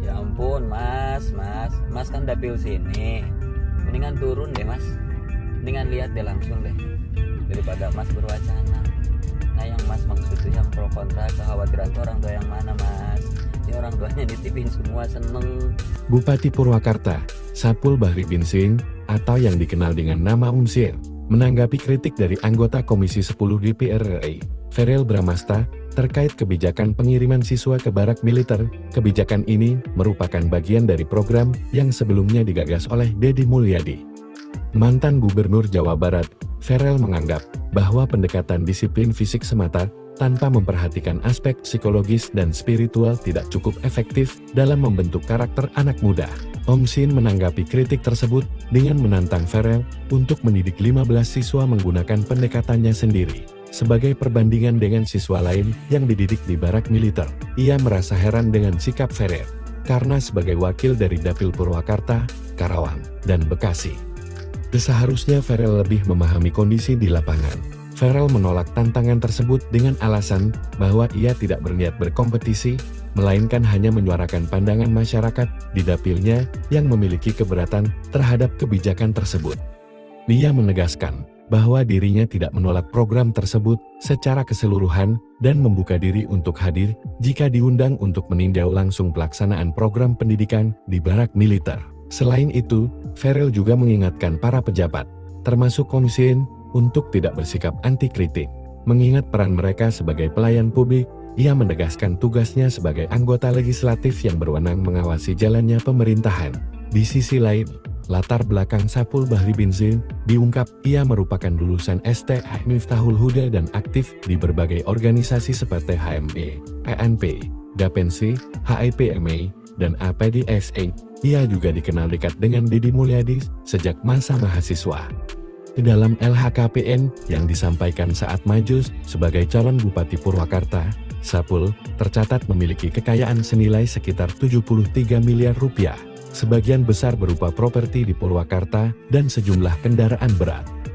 Ya ampun mas kan dapil sini, mendingan turun deh mas, mendingan lihat deh langsung deh daripada mas berwacana. Nah yang mas maksud itu yang pro kontra, kekhawatiran tuh orang tua yang mana mas? Ini orang tuanya nitipin semua seneng. Bupati Purwakarta, Sapul Bahri bin Singh, atau yang dikenal dengan nama Umsir, menanggapi kritik dari anggota Komisi 10 DPR RI, Verel Bramasta, terkait kebijakan pengiriman siswa ke barak militer. Kebijakan ini merupakan bagian dari program yang sebelumnya digagas oleh Deddy Mulyadi. Mantan Gubernur Jawa Barat, Verel menganggap bahwa pendekatan disiplin fisik semata tanpa memperhatikan aspek psikologis dan spiritual tidak cukup efektif dalam membentuk karakter anak muda. Omsin menanggapi kritik tersebut dengan menantang Verel untuk mendidik 15 siswa menggunakan pendekatannya sendiri. Sebagai perbandingan dengan siswa lain yang dididik di barak militer, ia merasa heran dengan sikap Verel, karena sebagai wakil dari Dapil Purwakarta, Karawang, dan Bekasi, seharusnya Verel lebih memahami kondisi di lapangan. Verel menolak tantangan tersebut dengan alasan bahwa ia tidak berniat berkompetisi, melainkan hanya menyuarakan pandangan masyarakat di dapilnya yang memiliki keberatan terhadap kebijakan tersebut. Dia menegaskan bahwa dirinya tidak menolak program tersebut secara keseluruhan dan membuka diri untuk hadir jika diundang untuk meninjau langsung pelaksanaan program pendidikan di barak militer. Selain itu, Verel juga mengingatkan para pejabat, termasuk Komsin, untuk tidak bersikap anti-kritik. Mengingat peran mereka sebagai pelayan publik, ia menegaskan tugasnya sebagai anggota legislatif yang berwenang mengawasi jalannya pemerintahan. Di sisi lain, latar belakang Sapul Bahri bin Singh diungkap ia merupakan lulusan STH Miftahul Huda dan aktif di berbagai organisasi seperti HME, PNP, Dapensi, HIPME, dan APDSE. Ia juga dikenal dekat dengan Deddy Mulyadi sejak masa mahasiswa. Dalam LHKPN yang disampaikan saat maju sebagai calon Bupati Purwakarta, Sapul tercatat memiliki kekayaan senilai sekitar 73 miliar rupiah. Sebagian besar berupa properti di Purwakarta dan sejumlah kendaraan berat.